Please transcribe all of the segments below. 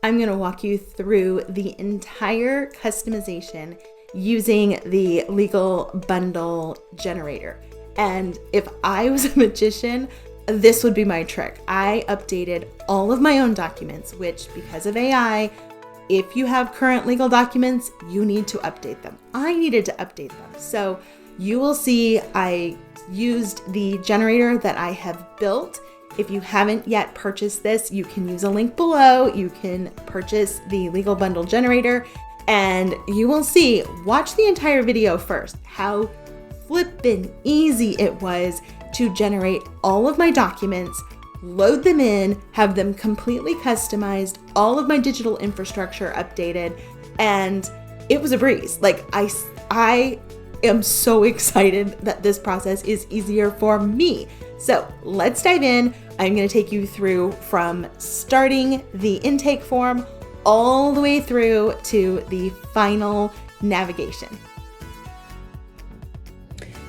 I'm going to walk you through the entire customization using the legal bundle generator. And if I was a magician, this would be my trick. I updated all of my own documents, which because of AI, if you have current legal documents, you need to update them. I needed to update them. So you will see I used the generator that I have built. If you haven't yet purchased this, you can use a link below. You can purchase the legal bundle generator and you will see, watch the entire video first, how flippin' easy it was to generate all of my documents, load them in, have them completely customized, all of my digital infrastructure updated, and it was a breeze. Like I am so excited that this process is easier for me. So let's dive in. I'm going to take you through from starting the intake form all the way through to the final navigation.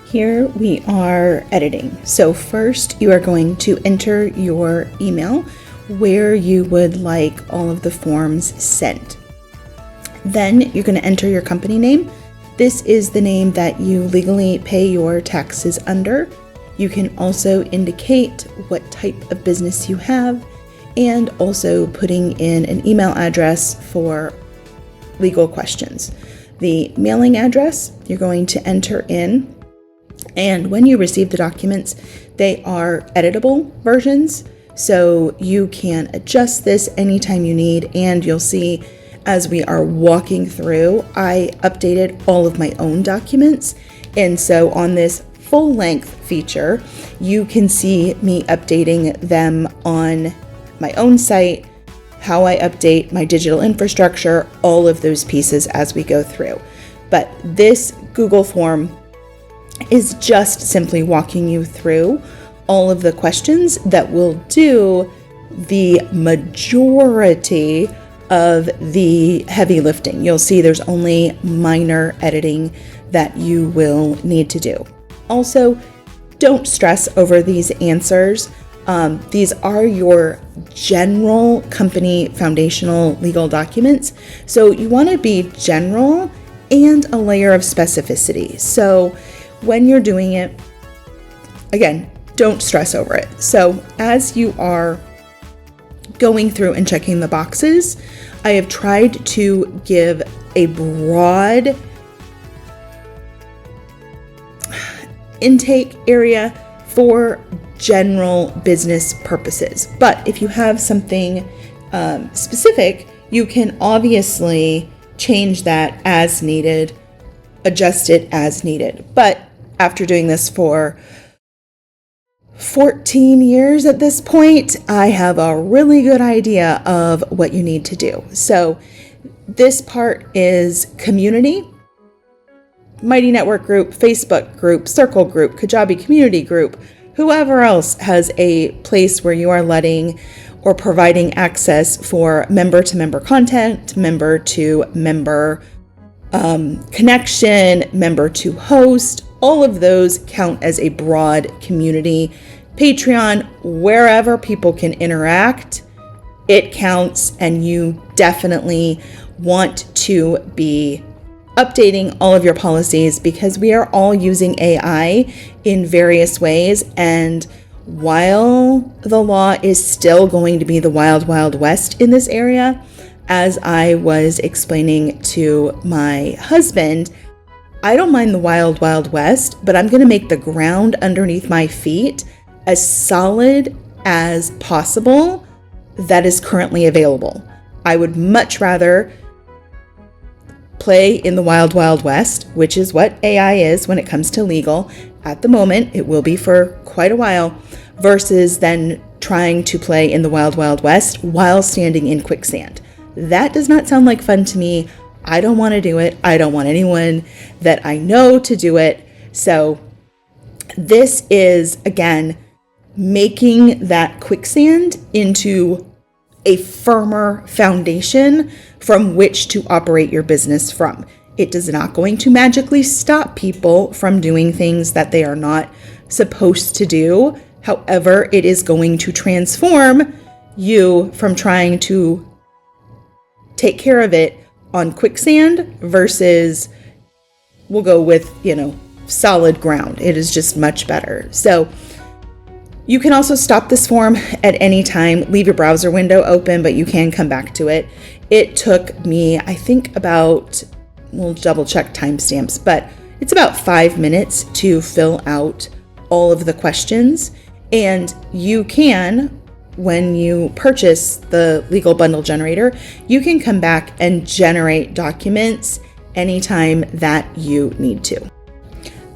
Here we are editing. So first you are going to enter your email where you would like all of the forms sent. Then you're going to enter your company name. This is the name that you legally pay your taxes under. You can also indicate what type of business you have and also putting in an email address for legal questions. The mailing address you're going to enter in, and when you receive the documents, they are editable versions, so you can adjust this anytime you need, and you'll see as we are walking through, I updated all of my own documents, and so on this full length feature, you can see me updating them on my own site, how I update my digital infrastructure, all of those pieces as we go through. But this Google form is just simply walking you through all of the questions that will do the majority of the heavy lifting. You'll see there's only minor editing that you will need to do. Also, don't stress over these answers. These are your general company foundational legal documents. So you want to be general and a layer of specificity. So when you're doing it, again, don't stress over it. So as you are going through and checking the boxes, I have tried to give a broad intake area for general business purposes. But if you have something specific, you can obviously change that as needed, adjust it as needed. But after doing this for 14 years at this point, I have a really good idea of what you need to do. So this part is community, Mighty Network group, Facebook group, Circle group, Kajabi community group, whoever else has a place where you are letting or providing access for member-to-member content, member-to-member connection, member-to-host. All of those count as a broad community. Patreon, wherever people can interact, it counts, and you definitely want to be updating all of your policies because we are all using AI in various ways. And while the law is still going to be the wild, wild west in this area, as I was explaining to my husband, I don't mind the wild, wild west, but I'm going to make the ground underneath my feet as solid as possible that is currently available. I would much rather play in the wild, wild west, which is what AI is when it comes to legal. At the moment, it will be for quite a while, versus then trying to play in the wild, wild west while standing in quicksand. That does not sound like fun to me. I don't want to do it. I don't want anyone that I know to do it. So this is, again, making that quicksand into a firmer foundation from which to operate your business from. It is not going to magically stop people from doing things that they are not supposed to do. However, it is going to transform you from trying to take care of it on quicksand versus we'll go with, solid ground. It is just much better. So you can also stop this form at any time, leave your browser window open, but you can come back to it. It took me, I think we'll double check timestamps, but it's about 5 minutes to fill out all of the questions. And you can, when you purchase the legal bundle generator, you can come back and generate documents anytime that you need to.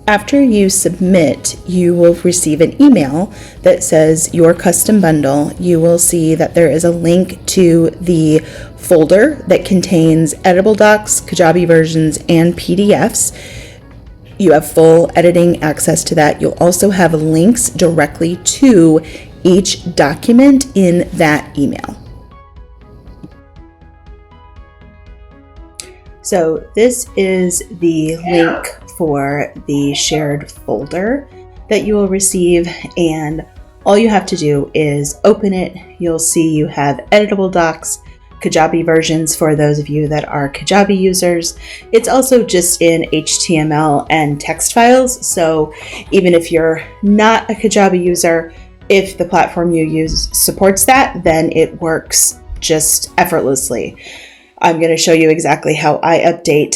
After you submit, you will receive an email that says your custom bundle. You will see that there is a link to the folder that contains editable docs, Kajabi versions, and PDFs. You have full editing access to that. You'll also have links directly to each document in that email. So this is the link for the shared folder that you will receive, and all you have to do is open it. You'll see you have editable docs, Kajabi versions for those of you that are Kajabi users. It's also just in HTML and text files, so even if you're not a Kajabi user, if the platform you use supports that, then it works just effortlessly. I'm going to show you exactly how I update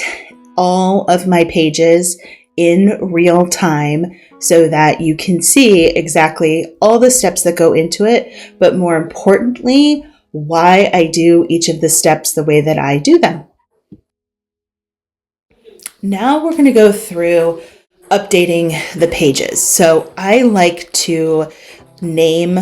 all of my pages in real time so that you can see exactly all the steps that go into it, but more importantly, why I do each of the steps the way that I do them. Now we're going to go through updating the pages. So I like to name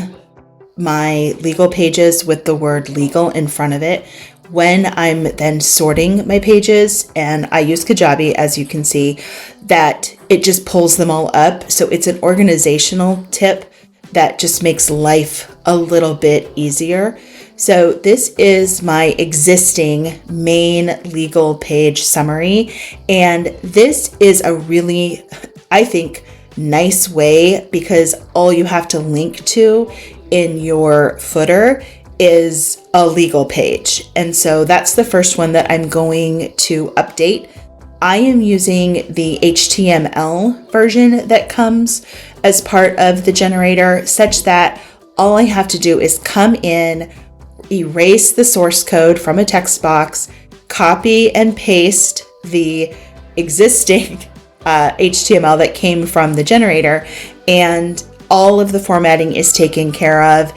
my legal pages with the word legal in front of it when I'm then sorting my pages, and I use Kajabi, as you can see, that it just pulls them all up. So it's an organizational tip that just makes life a little bit easier. So this is my existing main legal page summary, and this is a really, I think, nice way because all you have to link to in your footer is a legal page. And so that's the first one that I'm going to update. I am using the HTML version that comes as part of the generator, such that all I have to do is come in, erase the source code from a text box, copy and paste the existing HTML that came from the generator, and all of the formatting is taken care of.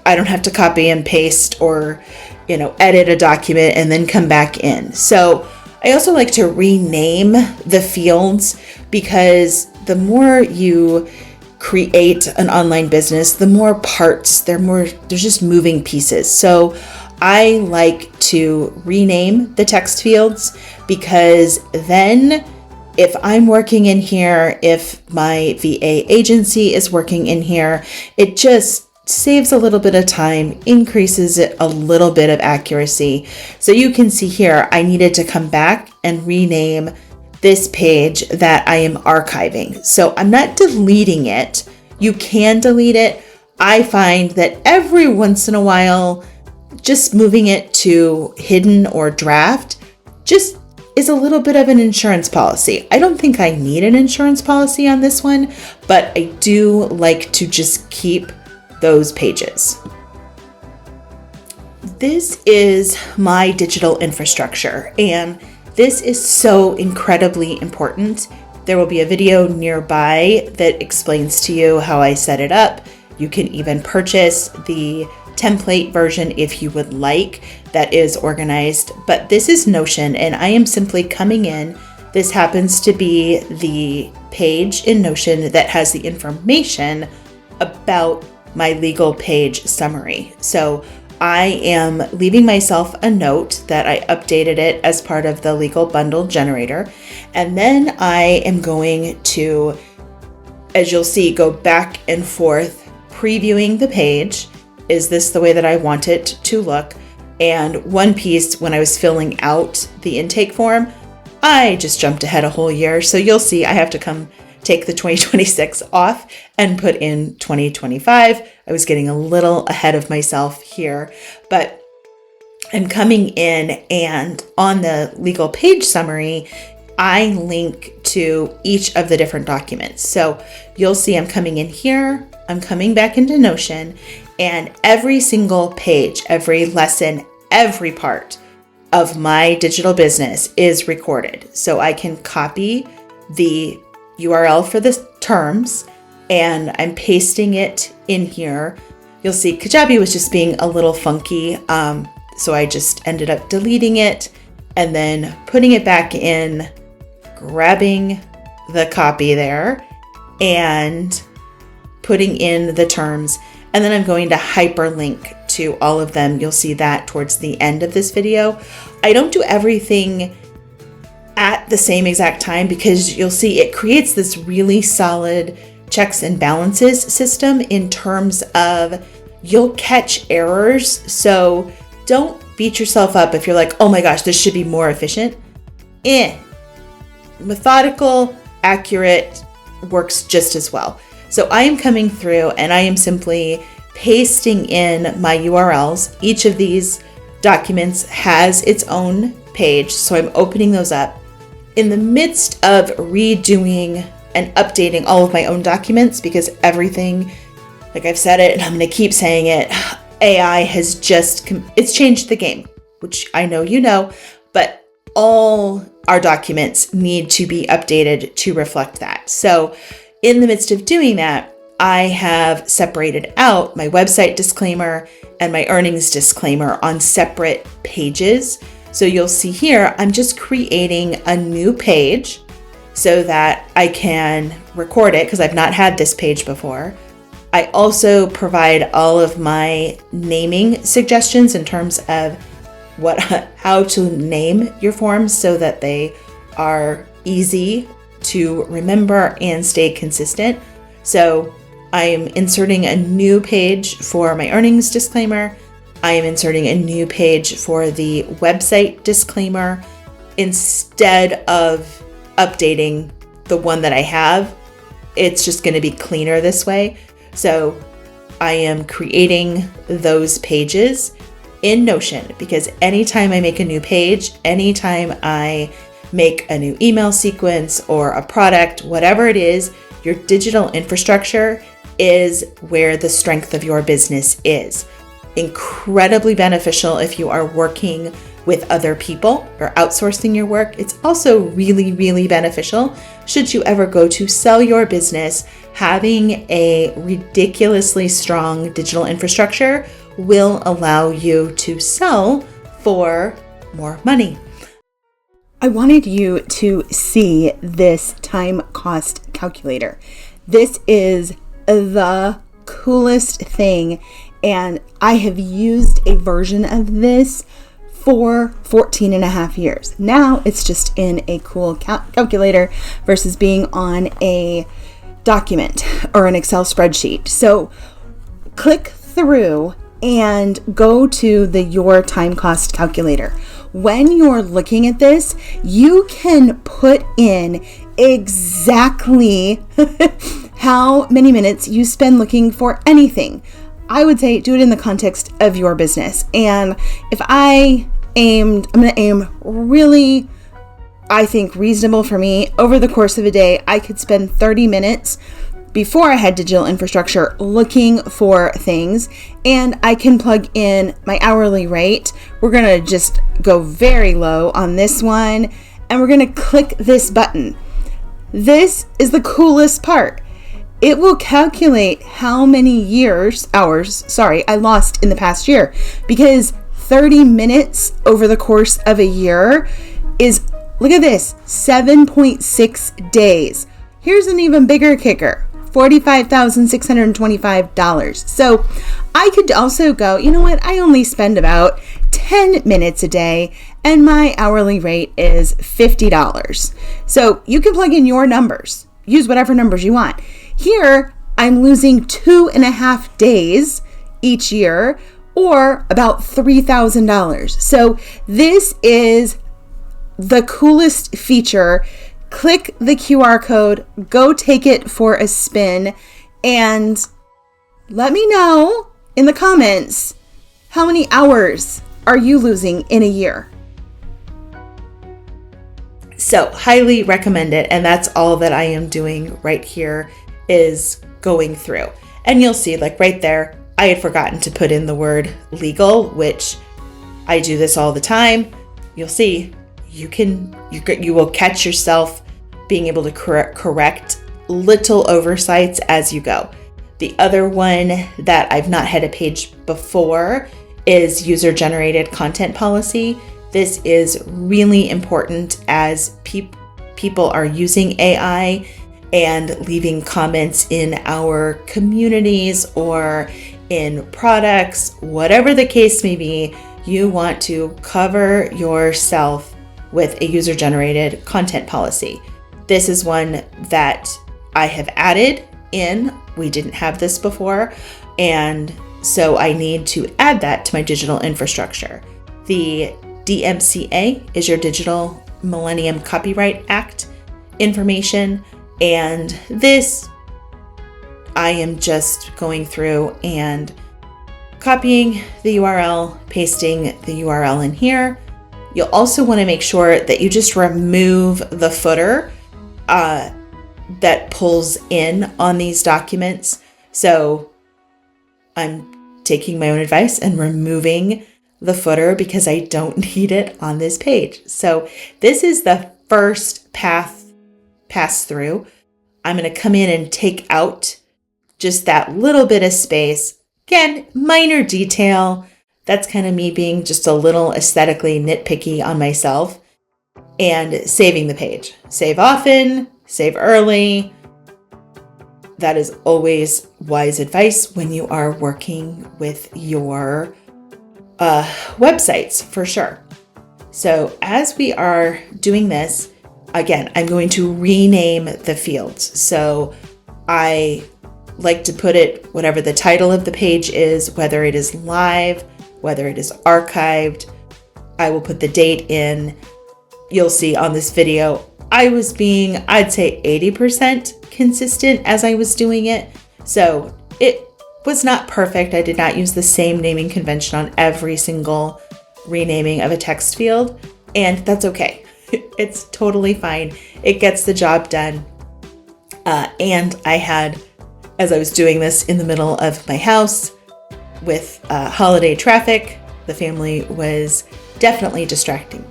I don't have to copy and paste or, edit a document and then come back in. So I also like to rename the fields because the more you create an online business, the more parts, there's just moving pieces. So I like to rename the text fields because then if I'm working in here, if my VA agency is working in here, it just saves a little bit of time, increases it a little bit of accuracy. So you can see here, I needed to come back and rename this page that I am archiving. So I'm not deleting it. You can delete it. I find that every once in a while, just moving it to hidden or draft just is a little bit of an insurance policy. I don't think I need an insurance policy on this one, but I do like to just keep those pages. This is my digital infrastructure, and this is so incredibly important. There will be a video nearby that explains to you how I set it up. You can even purchase the template version if you would like, that is organized, but this is Notion, and I am simply coming in. This happens to be the page in Notion that has the information about my legal page summary. So I am leaving myself a note that I updated it as part of the legal bundle generator. And then I am going to, as you'll see, go back and forth previewing the page. Is this the way that I want it to look? And one piece, when I was filling out the intake form, I just jumped ahead a whole year. So you'll see I have to come take the 2026 off and put in 2025. I was getting a little ahead of myself here, but I'm coming in, and on the legal page summary, I link to each of the different documents. So you'll see I'm coming in here, I'm coming back into Notion, and every single page, every lesson, every part of my digital business is recorded. So I can copy the URL for the terms and I'm pasting it in here. You'll see Kajabi was just being a little funky. So I just ended up deleting it and then putting it back in, grabbing the copy there and putting in the terms. And then I'm going to hyperlink to all of them. You'll see that towards the end of this video. I don't do everything at the same exact time because you'll see it creates this really solid checks and balances system in terms of you'll catch errors. So don't beat yourself up if you're like, oh my gosh, this should be more efficient. Methodical, accurate works just as well. So I am coming through and I am simply pasting in my URLs. Each of these documents has its own page. So I'm opening those up. In the midst of redoing and updating all of my own documents, because everything, like I've said it and I'm going to keep saying it, AI has it's changed the game, which I know you know, but all our documents need to be updated to reflect that. So in the midst of doing that, I have separated out my website disclaimer and my earnings disclaimer on separate pages. So you'll see here, I'm just creating a new page so that I can record it because I've not had this page before. I also provide all of my naming suggestions in terms of how to name your forms so that they are easy to remember and stay consistent. So I am inserting a new page for my earnings disclaimer. I am inserting a new page for the website disclaimer instead of updating the one that I have. It's just going to be cleaner this way. So I am creating those pages in Notion because anytime I make a new page, anytime I make a new email sequence or a product, whatever it is, your digital infrastructure is where the strength of your business is. Incredibly beneficial if you are working with other people or outsourcing your work. It's also really, really beneficial should you ever go to sell your business. Having a ridiculously strong digital infrastructure will allow you to sell for more money. I wanted you to see this time cost calculator. This is the coolest thing, and I have used a version of this for 14 and a half years. Now it's just in a cool calculator versus being on a document or an Excel spreadsheet. So click through and go to the Your Time Cost Calculator. When you're looking at this, you can put in exactly how many minutes you spend looking for anything. I would say do it in the context of your business. And if I'm going to aim really, I think reasonable for me. Over the course of a day, I could spend 30 minutes before I had digital infrastructure looking for things, and I can plug in my hourly rate. We're going to just go very low on this one, and we're going to click this button. This is the coolest part. It will calculate how many hours I lost in the past year, because 30 minutes over the course of a year is, look at this, 7.6 days. Here's an even bigger kicker. $45,625. So I could also go, you know what? I only spend about 10 minutes a day and my hourly rate is $50. So you can plug in your numbers, use whatever numbers you want. Here, I'm losing 2.5 days each year or about $3,000. So this is the coolest feature. Click the QR code, go take it for a spin, and let me know in the comments how many hours are you losing in a year? So highly recommend it. And that's all that I am doing right here is going through. And you'll see like right there, I had forgotten to put in the word legal, which I do this all the time. You'll see you will catch yourself being able to correct little oversights as you go. The other one that I've not had a page before is user-generated content policy. This is really important as people are using AI and leaving comments in our communities or in products, whatever the case may be. You want to cover yourself with a user-generated content policy. This is one that I have added in. We didn't have this before, and so I need to add that to my digital infrastructure. The DMCA is your Digital Millennium Copyright Act information, and this I am just going through and copying the URL, pasting the URL in here. You'll also want to make sure that you just remove the footer that pulls in on these documents. So I'm taking my own advice and removing the footer because I don't need it on this page. So this is the first pass through. I'm going to come in and take out just that little bit of space. Again, minor detail. That's kind of me being just a little aesthetically nitpicky on myself, and saving the page. Save often, save early. That is always wise advice when you are working with your websites, for sure. So as we are doing this, again, I'm going to rename the fields. So I like to put it whatever the title of the page is, whether it is live, whether it is archived. I will put the date in. You'll see on this video, I was being, I'd say 80% consistent as I was doing it. So it was not perfect. I did not use the same naming convention on every single renaming of a text field, and that's okay. It's totally fine. It gets the job done. And I had, as I was doing this in the middle of my house with holiday traffic, the family was definitely distracting.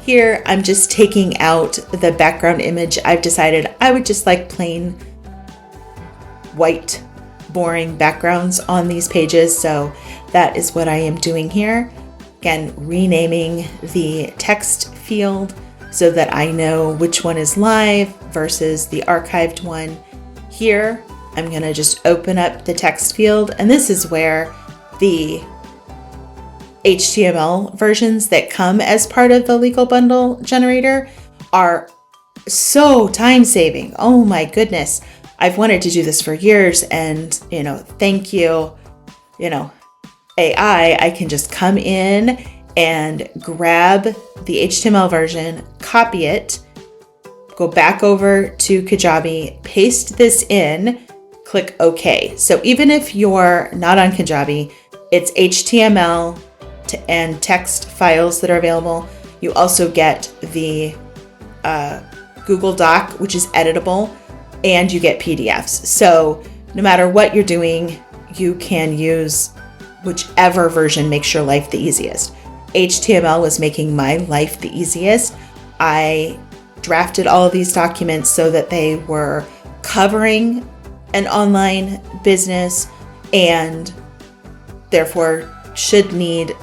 Here, I'm just taking out the background image. I've decided I would just like plain white, boring backgrounds on these pages. So that is what I am doing here. Again, renaming the text field so that I know which one is live versus the archived one. Here, I'm going to just open up the text field, and this is where the HTML versions that come as part of the legal bundle generator are so time saving. Oh my goodness. I've wanted to do this for years, and thank you, AI, I can just come in and grab the HTML version, copy it, go back over to Kajabi, paste this in, click OK. So even if you're not on Kajabi, it's HTML and text files that are available. You also get the Google Doc, which is editable, and you get PDFs. So no matter what you're doing, you can use whichever version makes your life the easiest. HTML was making my life the easiest. I drafted all of these documents so that they were covering an online business and therefore should need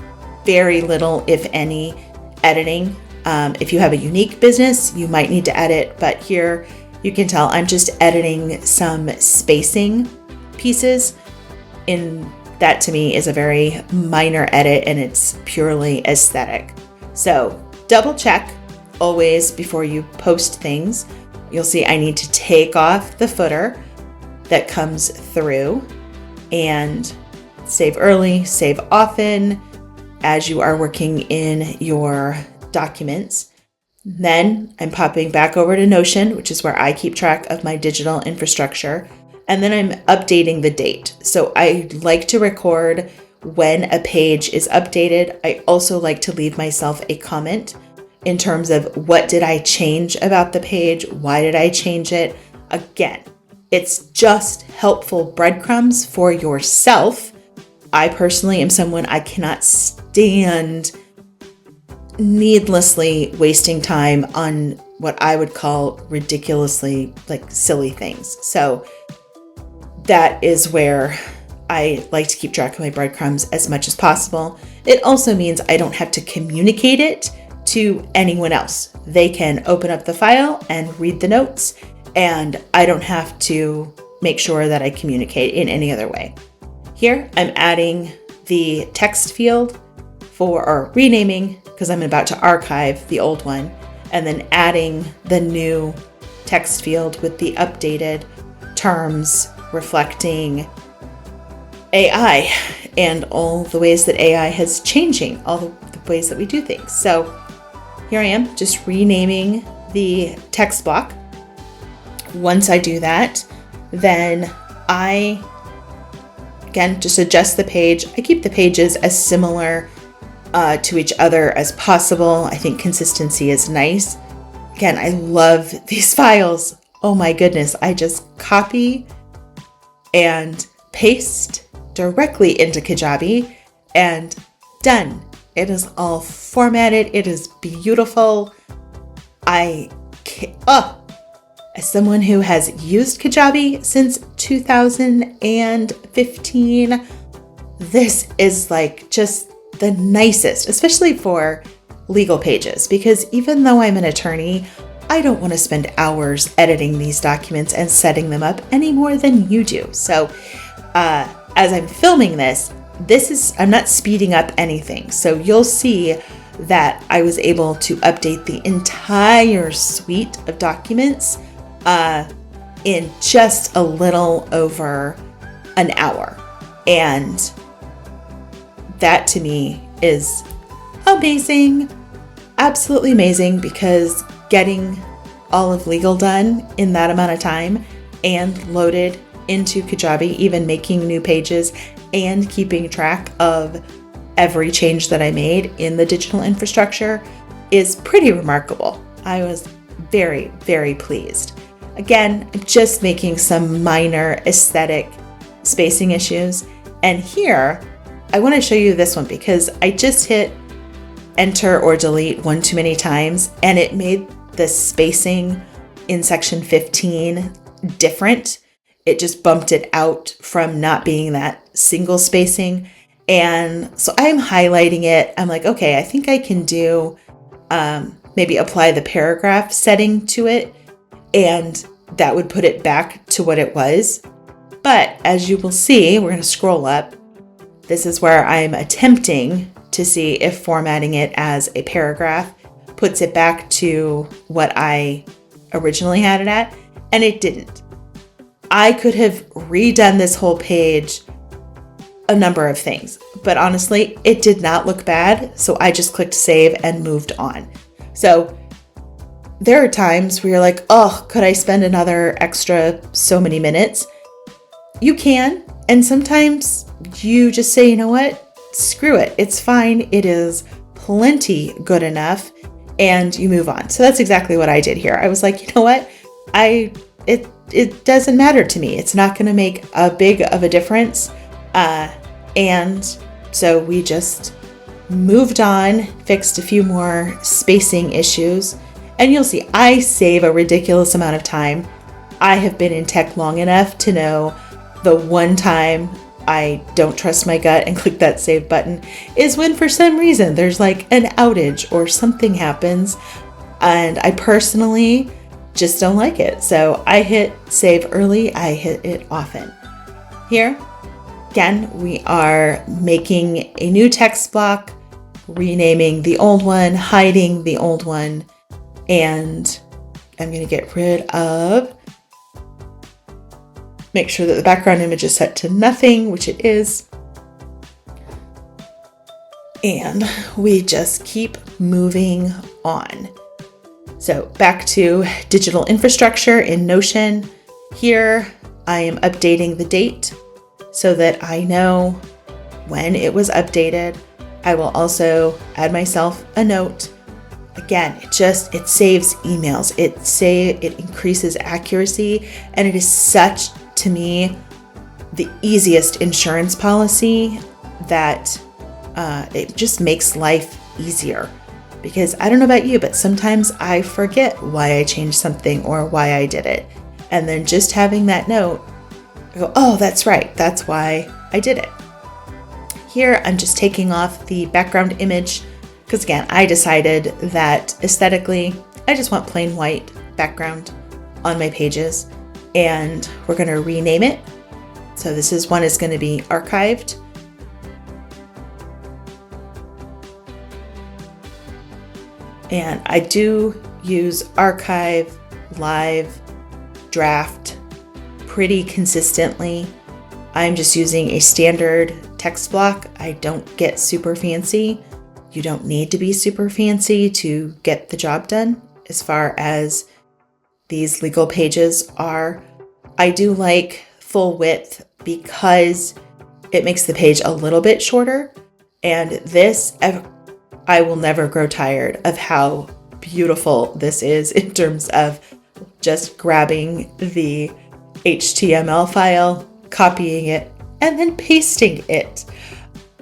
very little, if any, editing. If you have a unique business, you might need to edit, but here you can tell I'm just editing some spacing pieces. That to me is a very minor edit, and it's purely aesthetic. So double check always before you post things. You'll see I need to take off the footer that comes through, and save early, save often as you are working in your documents. Then I'm popping back over to Notion, which is where I keep track of my digital infrastructure. And then I'm updating the date. So I like to record when a page is updated, I also like to leave myself a comment in terms of what did I change about the page? Why did I change it? Again, it's just helpful breadcrumbs for yourself. I personally am someone, I cannot stand needlessly wasting time on what I would call ridiculously silly things. So that is where I like to keep track of my breadcrumbs as much as possible. It also means I don't have to communicate it to anyone else. They can open up the file and read the notes, and I don't have to make sure that I communicate in any other way. Here, I'm adding the text field or renaming, because I'm about to archive the old one, and then adding the new text field with the updated terms reflecting AI and all the ways that AI is changing all the ways that we do things. So here I am just renaming the text block. Once I do that, then I, again, just adjust the page. I keep the pages as similar to each other as possible. I think consistency is nice. Again, I love these files. Oh my goodness. I just copy and paste directly into Kajabi and done. It is all formatted. It is beautiful. As someone who has used Kajabi since 2015, this is just the nicest, especially for legal pages, because even though I'm an attorney, I don't want to spend hours editing these documents and setting them up any more than you do. So as I'm filming this, I'm not speeding up anything. So you'll see that I was able to update the entire suite of documents in just a little over an hour. And that to me is amazing, absolutely amazing, because getting all of legal done in that amount of time and loaded into Kajabi, even making new pages and keeping track of every change that I made in the digital infrastructure is pretty remarkable. I was very, very pleased. Again, I'm just making some minor aesthetic spacing issues. And here, I want to show you this one because I just hit enter or delete one too many times, and it made the spacing in section 15 different. It just bumped it out from not being that single spacing. And so I'm highlighting it. I'm like, okay, I think I can do, maybe apply the paragraph setting to it, and that would put it back to what it was. But as you will see, we're going to scroll up. This is where I'm attempting to see if formatting it as a paragraph puts it back to what I originally had it at, and it didn't. I could have redone this whole page a number of things, but honestly, it did not look bad, so I just clicked save and moved on. So there are times where you're like, oh, could I spend another extra so many minutes? You can, and sometimes you just say, you know what? Screw it. It's fine. It is plenty good enough, and you move on. So that's exactly what I did here. I was like, you know what? It doesn't matter to me. It's not going to make a big of a difference. And so we just moved on, fixed a few more spacing issues, and you'll see I save a ridiculous amount of time. I have been in tech long enough to know the one time I don't trust my gut and click that save button is when for some reason there's an outage or something happens, and I personally just don't like it. So I hit save early, I hit it often. Here, again, we are making a new text block, renaming the old one, hiding the old one, and I'm going to get rid of, make sure that the background image is set to nothing, which it is. And we just keep moving on. So back to digital infrastructure in Notion. Here, I am updating the date so that I know when it was updated. I will also add myself a note. Again, it saves emails. It increases accuracy, and it is such, to me, the easiest insurance policy that it just makes life easier. Because I don't know about you, but sometimes I forget why I changed something or why I did it. And then just having that note, I go, oh, that's right. That's why I did it. Here, I'm just taking off the background image because, again, I decided that aesthetically, I just want plain white background on my pages. And we're going to rename it. So this one is going to be archived. And I do use archive, live, draft pretty consistently. I'm just using a standard text block. I don't get super fancy. You don't need to be super fancy to get the job done as far as these legal pages are. I do like full width because it makes the page a little bit shorter. And this, I will never grow tired of how beautiful this is in terms of just grabbing the HTML file, copying it, and then pasting it.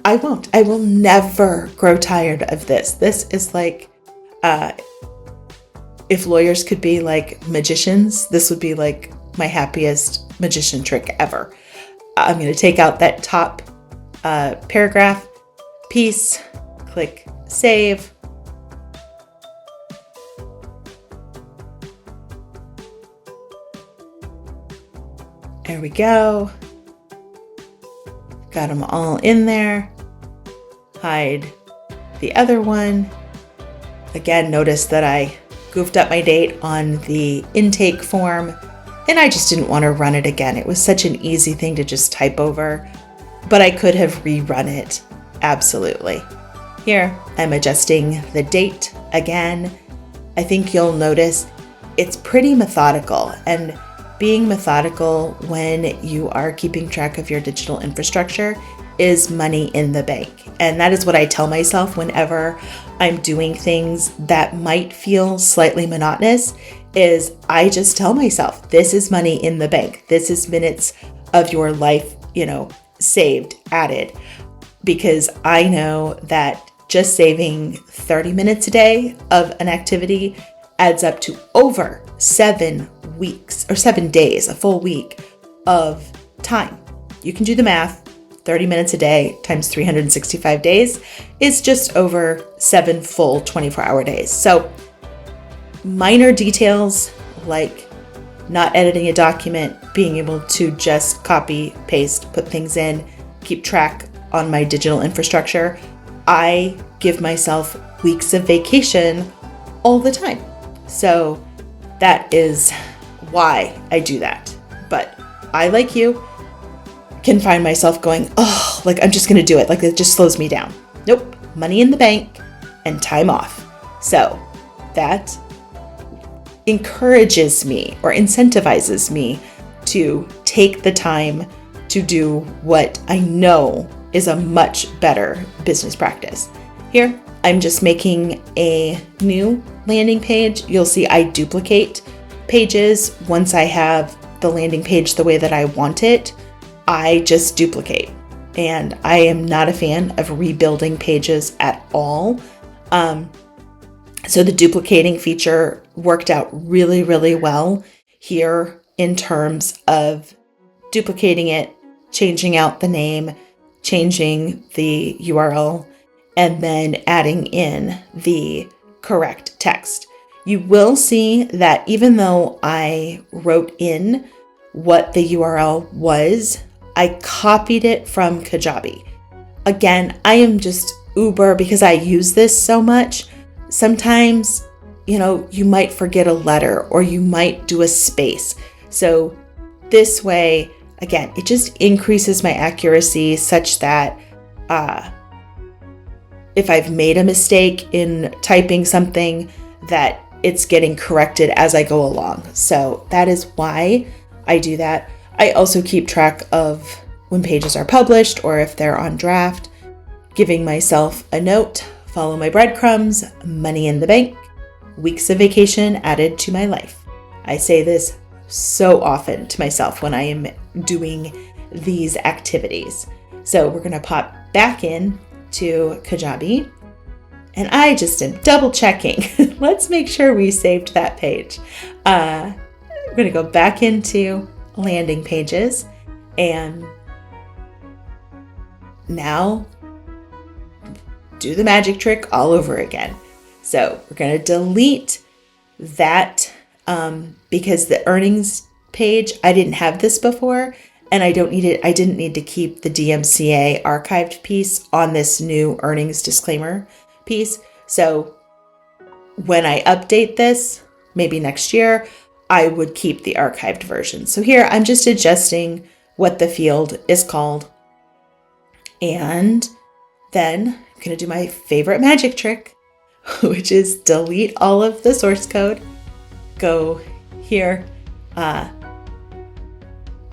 I will never grow tired of this. This is like, if lawyers could be like magicians, this would be like my happiest magician trick ever. I'm going to take out that top paragraph piece, click save. There we go. Got them all in there. Hide the other one. Again, notice that I goofed up my date on the intake form, and I just didn't want to run it again. It was such an easy thing to just type over, but I could have rerun it. Absolutely. Here, I'm adjusting the date again. I think you'll notice it's pretty methodical, and being methodical when you are keeping track of your digital infrastructure is money in the bank. And that is what I tell myself whenever I'm doing things that might feel slightly monotonous, is I just tell myself, this is money in the bank. This is minutes of your life, saved, added, because I know that just saving 30 minutes a day of an activity adds up to over 7 weeks or 7 days, a full week of time. You can do the math. 30 minutes a day times 365 days is just over 7 full 24-hour days. So minor details like not editing a document, being able to just copy, paste, put things in, keep track on my digital infrastructure. I give myself weeks of vacation all the time. So that is why I do that. But I, like you, can find myself going, oh, like I'm just going to do it. Like it just slows me down. Nope. Money in the bank and time off. So that encourages me or incentivizes me to take the time to do what I know is a much better business practice. Here, I'm just making a new landing page. You'll see I duplicate pages. Once I have the landing page the way that I want it, I just duplicate. And I am not a fan of rebuilding pages at all. So the duplicating feature worked out really, really well here in terms of duplicating it, changing out the name, changing the URL, and then adding in the correct text. You will see that even though I wrote in what the URL was, I copied it from Kajabi. Again, I am just uber because I use this so much. Sometimes, you might forget a letter or you might do a space. So this way, again, it just increases my accuracy such that if I've made a mistake in typing something, that it's getting corrected as I go along. So that is why I do that. I also keep track of when pages are published or if they're on draft, giving myself a note, follow my breadcrumbs, money in the bank, weeks of vacation added to my life. I say this so often to myself when I am doing these activities. So we're going to pop back in to Kajabi, and I just am double checking. Let's make sure we saved that page. We're going to go back into landing pages, and now do the magic trick all over again. So we're going to delete that because the earnings page, I didn't have this before, and I didn't need to keep the DMCA archived piece on this new earnings disclaimer piece. So when I update this, maybe next year, I would keep the archived version. So here I'm just adjusting what the field is called. And then I'm going to do my favorite magic trick, which is delete all of the source code. Go here. I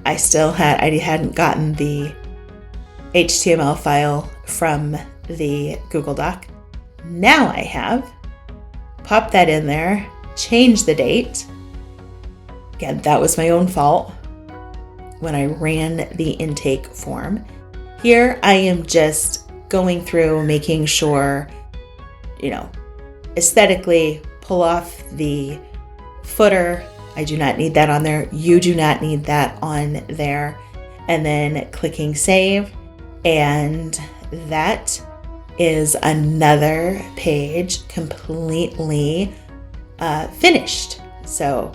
hadn't gotten the HTML file from the Google Doc. Now I have. Pop that in there, change the date. Again, that was my own fault when I ran the intake form. Here I am just going through making sure, aesthetically pull off the footer. I do not need that on there. You do not need that on there. And then clicking save. And that is another page completely finished. So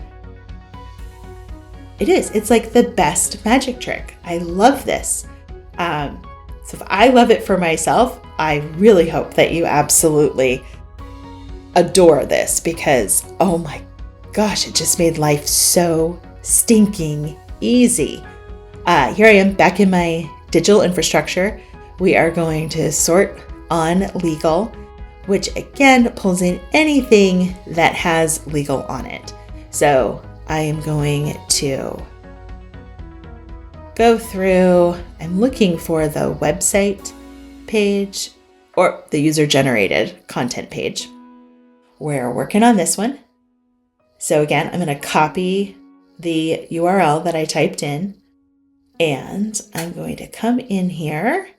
it is. It's like the best magic trick. I love this. So if I love it for myself, I really hope that you absolutely adore this because, oh my gosh, it just made life so stinking easy. Here I am back in my digital infrastructure. We are going to sort on legal, which again pulls in anything that has legal on it. So I am going to go through, I'm looking for the website page or the user-generated content page. We're working on this one. So again, I'm going to copy the URL that I typed in, and I'm going to come in here,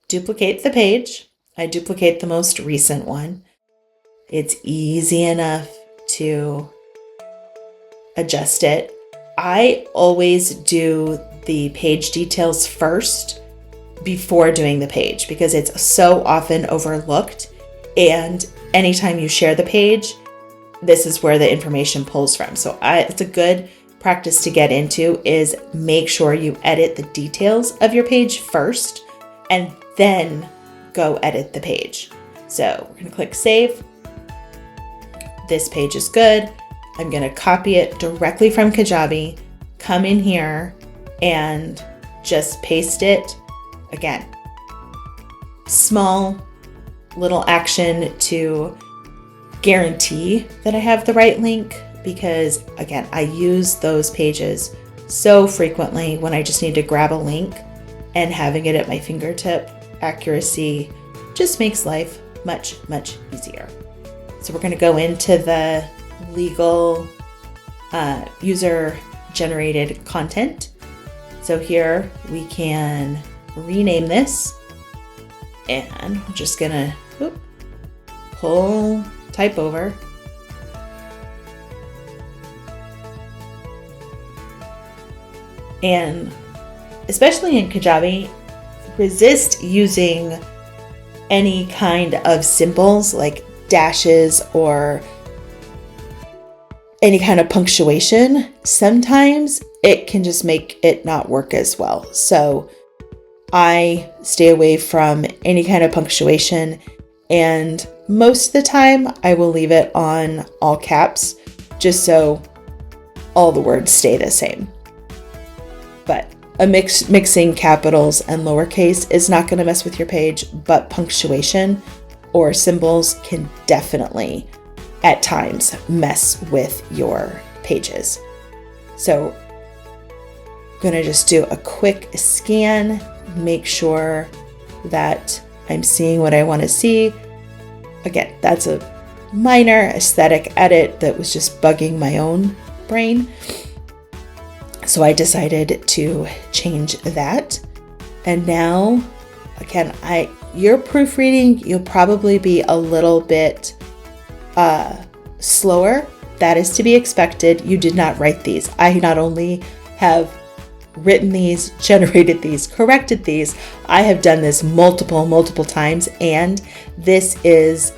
duplicate the page. I duplicate the most recent one. It's easy enough to adjust it. I always do the page details first before doing the page because it's so often overlooked. And anytime you share the page, this is where the information pulls from. So it's a good practice to get into is make sure you edit the details of your page first and then go edit the page. So we're going to click save. This page is good. I'm going to copy it directly from Kajabi, come in here and just paste it. Again, small little action to guarantee that I have the right link because again, I use those pages so frequently when I just need to grab a link, and having it at my fingertip accuracy just makes life much, much easier. So we're going to go into the legal user-generated content. So here we can rename this, and we're just going to type over. And especially in Kajabi, resist using any kind of symbols like dashes or any kind of punctuation. Sometimes it can just make it not work as well. So I stay away from any kind of punctuation, and most of the time I will leave it on all caps just so all the words stay the same. But mixing capitals and lowercase is not going to mess with your page, but punctuation or symbols can definitely at times mess with your pages. So I'm going to just do a quick scan, make sure that I'm seeing what I want to see. Again, that's a minor aesthetic edit that was just bugging my own brain. So I decided to change that. And now, again, your proofreading, you'll probably be a little bit slower. That is to be expected. You did not write these. I not only have written these, generated these, corrected these, I have done this multiple times, and this is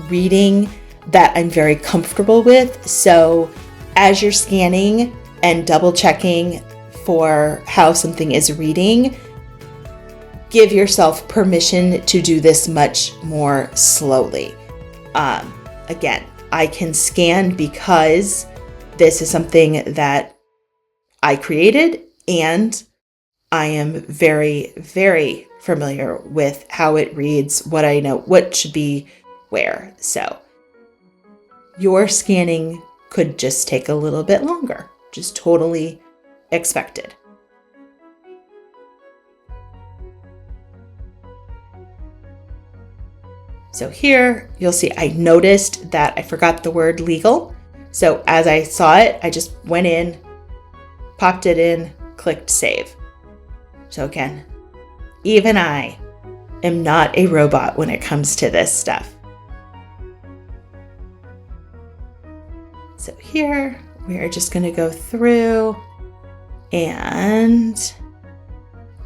reading that I'm very comfortable with. So as you're scanning and double checking for how something is reading, give yourself permission to do this much more slowly. Again, I can scan because this is something that I created, and I am very, very familiar with how it reads, what I know, what should be where. So your scanning could just take a little bit longer, just totally expected. So here you'll see I noticed that I forgot the word legal. So as I saw it, I just went in, popped it in, clicked save. So again, even I am not a robot when it comes to this stuff. So here we are just going to go through and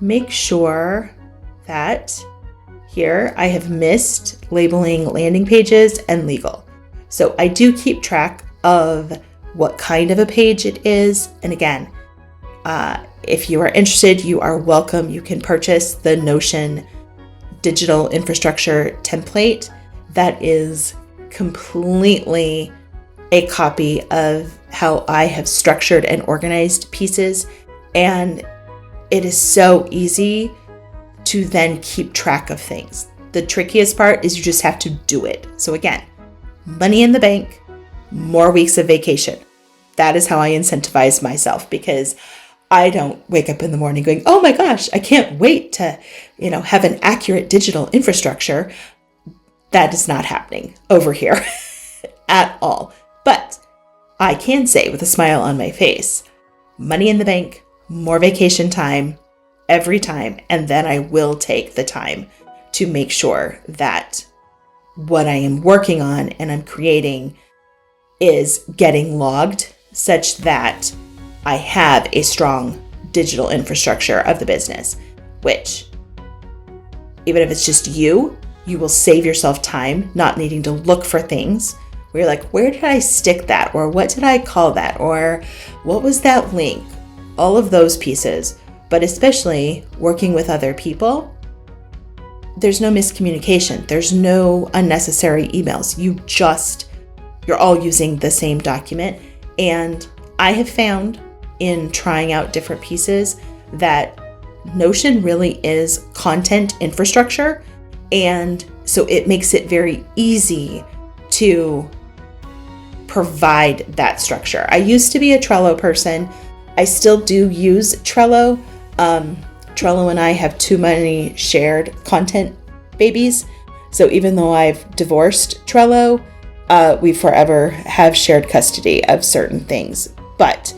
make sure that here I have missed labeling landing pages and legal. So I do keep track of what kind of a page it is. And again, if you are interested, you are welcome. You can purchase the Notion digital infrastructure template that is completely a copy of how I have structured and organized pieces. And it is so easy to then keep track of things. The trickiest part is you just have to do it. So again, money in the bank, more weeks of vacation. That is how I incentivize myself, because I don't wake up in the morning going, oh my gosh, I can't wait to, have an accurate digital infrastructure. That is not happening over here at all. But I can say with a smile on my face, money in the bank, more vacation time every time. And then I will take the time to make sure that what I am working on and I'm creating is getting logged such that I have a strong digital infrastructure of the business, which even if it's just you will save yourself time not needing to look for things where you're like, where did I stick that? Or what did I call that? Or what was that link? All of those pieces, but especially working with other people, there's no miscommunication. There's no unnecessary emails. You're all using the same document. And I have found in trying out different pieces that Notion really is content infrastructure. And so it makes it very easy to provide that structure. I used to be a Trello person. I still do use Trello. Trello and I have too many shared content babies. So even though I've divorced Trello, we forever have shared custody of certain things. But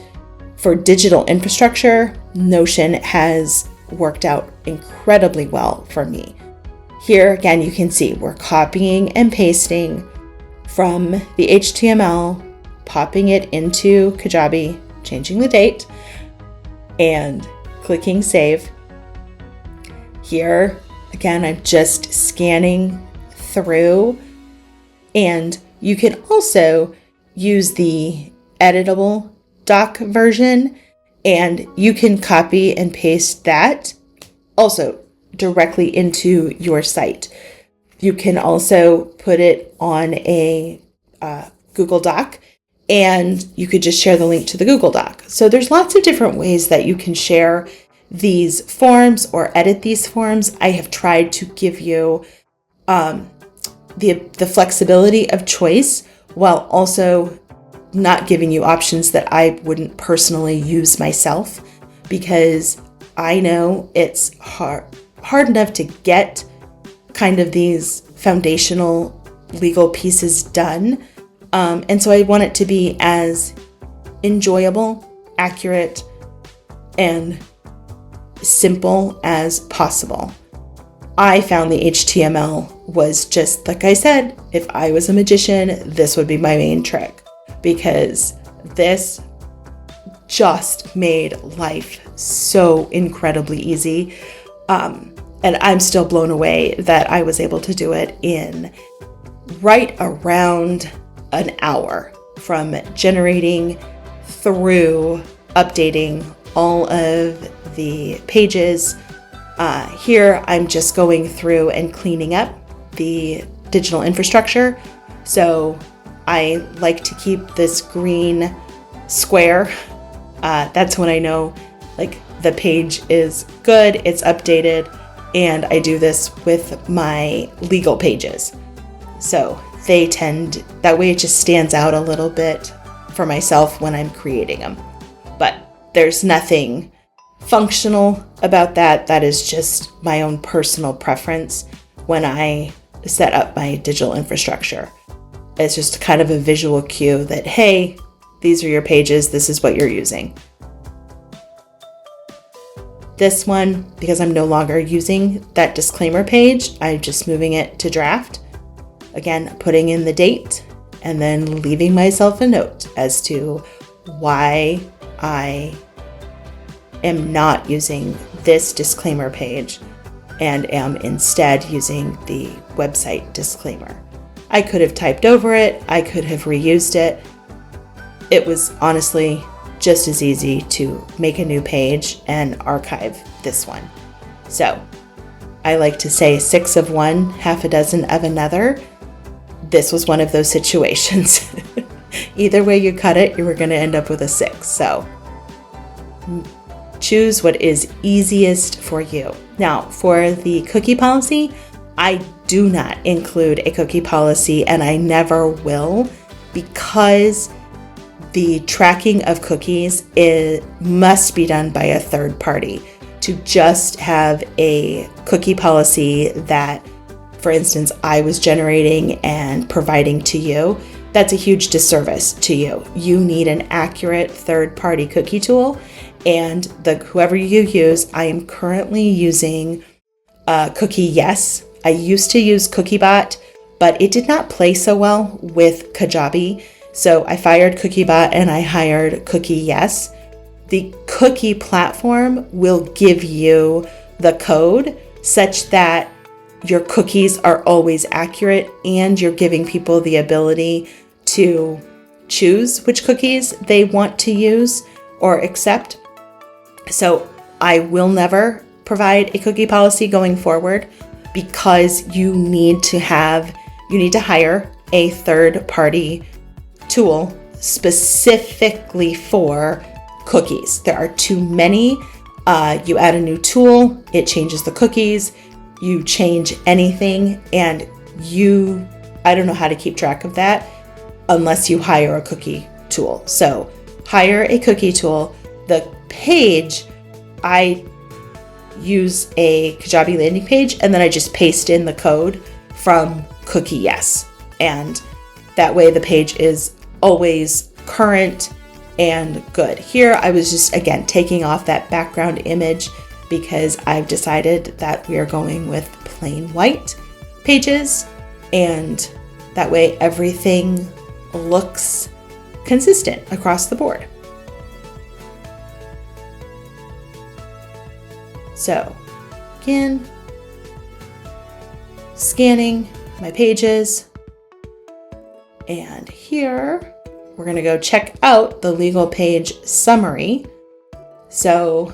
for digital infrastructure, Notion has worked out incredibly well for me. Here again, you can see we're copying and pasting from the HTML, popping it into Kajabi, changing the date, and clicking save. Here, again, I'm just scanning through, and you can also use the editable doc version, and you can copy and paste that also directly into your site. You can also put it on a Google Doc, and you could just share the link to the Google Doc. So there's lots of different ways that you can share these forms or edit these forms. I have tried to give you the flexibility of choice while also not giving you options that I wouldn't personally use myself, because I know it's hard enough to get kind of these foundational legal pieces done. And so I want it to be as enjoyable, accurate, and simple as possible. I found the HTML was just, like I said, if I was a magician, this would be my main trick, because this just made life so incredibly easy. And I'm still blown away that I was able to do it in right around an hour, from generating through updating all of the pages. Here, I'm just going through and cleaning up the digital infrastructure. So I like to keep this green square. That's when I know like the page is good, it's updated, and I do this with my legal pages. So they tend, that way it just stands out a little bit for myself when I'm creating them. But there's nothing functional about that. That is just my own personal preference when I set up my digital infrastructure. It's just kind of a visual cue that, hey, these are your pages, this is what you're using. This one, because I'm no longer using that disclaimer page, I'm just moving it to draft. Again, putting in the date and then leaving myself a note as to why I am not using this disclaimer page and am instead using the website disclaimer. I could have typed over it, I could have reused it. It was honestly just as easy to make a new page and archive this one. So I like to say 6 of one, half a dozen of another. This was one of those situations. Either way you cut it, you were going to end up with a 6. So choose what is easiest for you. Now, for the cookie policy, I do not include a cookie policy, and I never will, because the tracking of cookies must be done by a third party. To just have a cookie policy that, for instance, I was generating and providing to you, that's a huge disservice to you. You need an accurate third-party cookie tool, and whoever you use, I am currently using Cookie Yes. I used to use CookieBot, but it did not play so well with Kajabi. So I fired CookieBot and I hired Cookie Yes. The cookie platform will give you the code such that your cookies are always accurate, and you're giving people the ability to choose which cookies they want to use or accept. So I will never provide a cookie policy going forward, because you need to hire a third party tool specifically for cookies. There are too many. You add a new tool, it changes the cookies, you change anything, and I don't know how to keep track of that unless you hire a cookie tool. So hire a cookie tool. The page, I use a Kajabi landing page, and then I just paste in the code from Cookie Yes. And that way the page is always current and good. Here I was just, again, taking off that background image because I've decided that we are going with plain white pages, and that way everything looks consistent across the board. So again, scanning my pages, and here we're going to go check out the legal page summary. So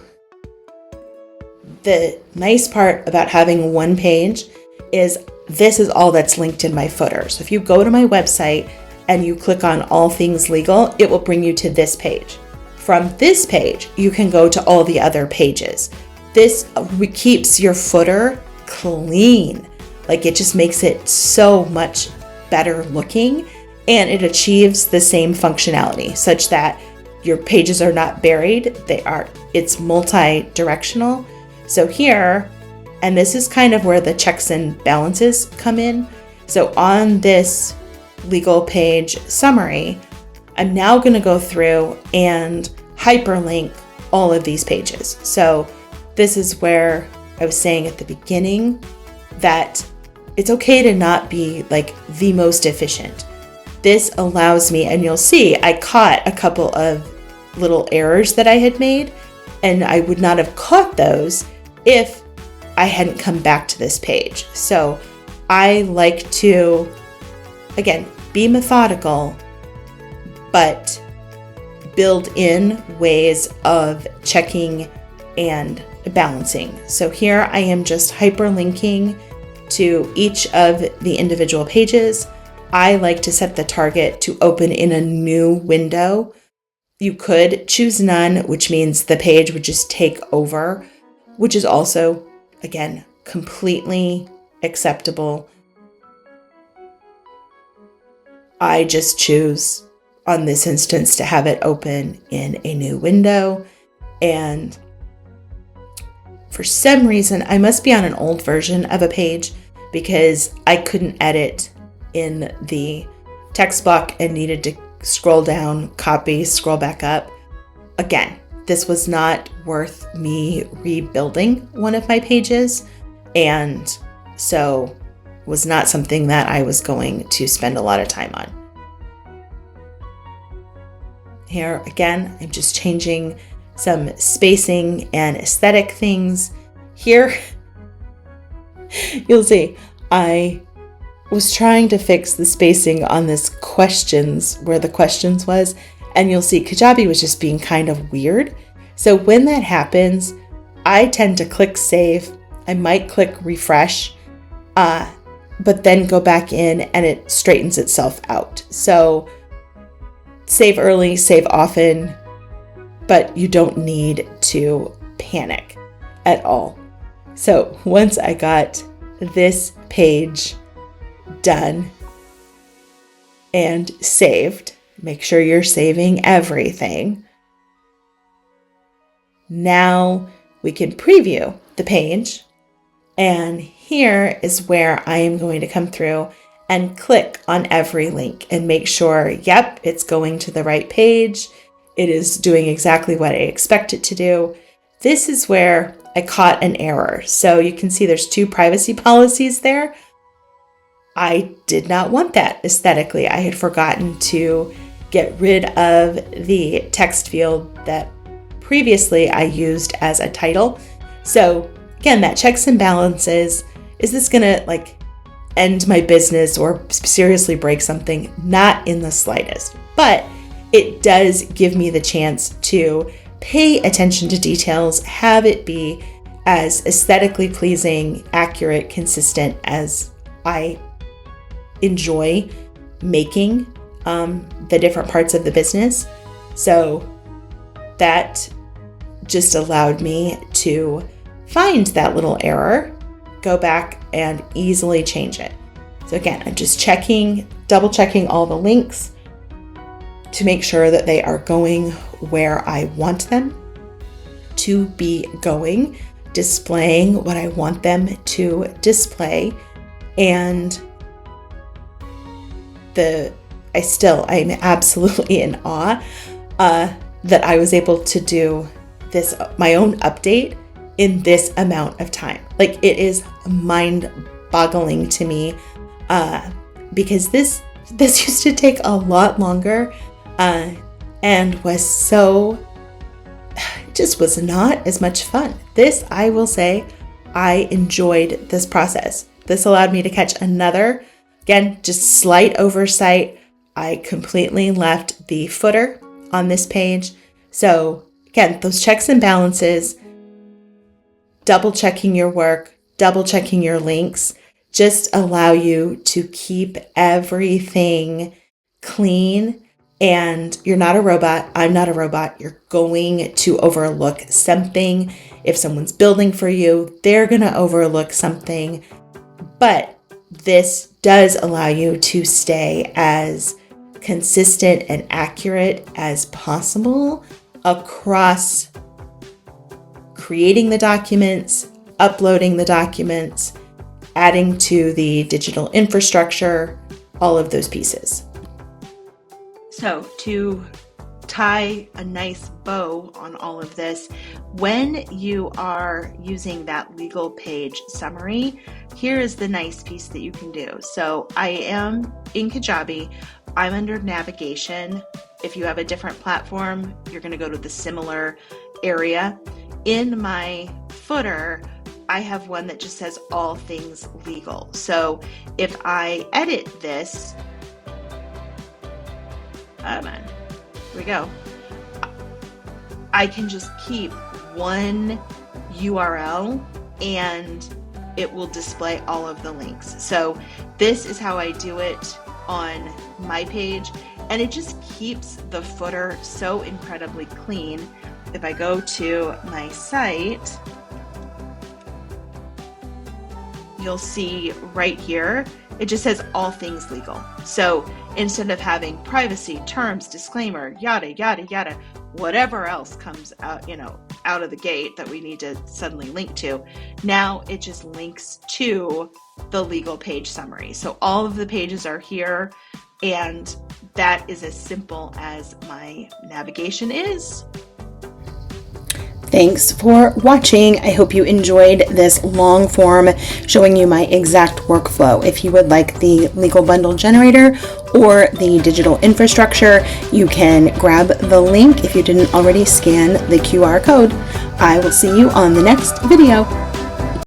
the nice part about having one page is this is all that's linked in my footer. So if you go to my website and you click on all things legal, it will bring you to this page. From this page, you can go to all the other pages. This keeps your footer clean. Like, it just makes it so much better looking. and it achieves the same functionality such that your pages are not buried. It's multi-directional. So here, and this is kind of where the checks and balances come in. So on this legal page summary, I'm now going to go through and hyperlink all of these pages. So this is where I was saying at the beginning that it's okay to not be like the most efficient. This allows me, and you'll see I caught a couple of little errors that I had made, and I would not have caught those if I hadn't come back to this page. So I like to, again, be methodical, but build in ways of checking and balancing. So here I am just hyperlinking to each of the individual pages. I like to set the target to open in a new window. You could choose none, which means the page would just take over, which is also, again, completely acceptable. I just choose on this instance to have it open in a new window. And for some reason, I must be on an old version of a page because I couldn't edit in the text block and needed to scroll down, copy, scroll back up. Again, this was not worth me rebuilding one of my pages, and so was not something that I was going to spend a lot of time on. Here again, I'm just changing some spacing and aesthetic things. Here, you'll see, I was trying to fix the spacing on this questions, where the questions was, and you'll see Kajabi was just being kind of weird. So when that happens, I tend to click save. I might click refresh, but then go back in and it straightens itself out. So save early, save often, but you don't need to panic at all. So once I got this page done and saved, make sure you're saving everything. Now we can preview the page, and here is where I am going to come through and click on every link and make sure, yep, it's going to the right page. It is doing exactly what I expect it to do. This is where I caught an error. So you can see there's 2 privacy policies there. I did not want that aesthetically. I had forgotten to get rid of the text field that previously I used as a title. So again, that checks and balances. Is this gonna end my business or seriously break something? Not in the slightest, but it does give me the chance to pay attention to details, have it be as aesthetically pleasing, accurate, consistent as I enjoy making the different parts of the business. So that just allowed me to find that little error, go back and easily change it. So again, I'm just double checking all the links to make sure that they are going where I want them to be going, displaying what I want them to display. And I'm absolutely in awe that I was able to do this, my own update, in this amount of time. It is mind-boggling to me because this used to take a lot longer and just was not as much fun. This, I will say, I enjoyed this process. This allowed me to catch another, again, just slight oversight. I completely left the footer on this page. So again, those checks and balances, double checking your work, double checking your links, just allow you to keep everything clean. And you're not a robot. I'm not a robot. You're going to overlook something. If someone's building for you, they're going to overlook something. But this does allow you to stay as consistent and accurate as possible across creating the documents, uploading the documents, adding to the digital infrastructure, all of those pieces. So to tie a nice bow on all of this, when you are using that legal page summary, here is the nice piece that you can do. So I am in Kajabi. I'm under navigation. If you have a different platform, you're going to go to the similar area. In my footer, I have one that just says all things legal. So if I edit this, here we go. I can just keep one URL and it will display all of the links. So this is how I do it on my page, and it just keeps the footer so incredibly clean. If I go to my site, you'll see right here, it just says all things legal. So instead of having privacy, terms, disclaimer, yada, yada, yada, whatever else comes out, out of the gate that we need to suddenly link to, now it just links to the legal page summary. So all of the pages are here, and that is as simple as my navigation is. Thanks for watching. I hope you enjoyed this long form showing you my exact workflow. If you would like the legal bundle generator or the digital infrastructure, you can grab the link if you didn't already scan the QR code. I will see you on the next video.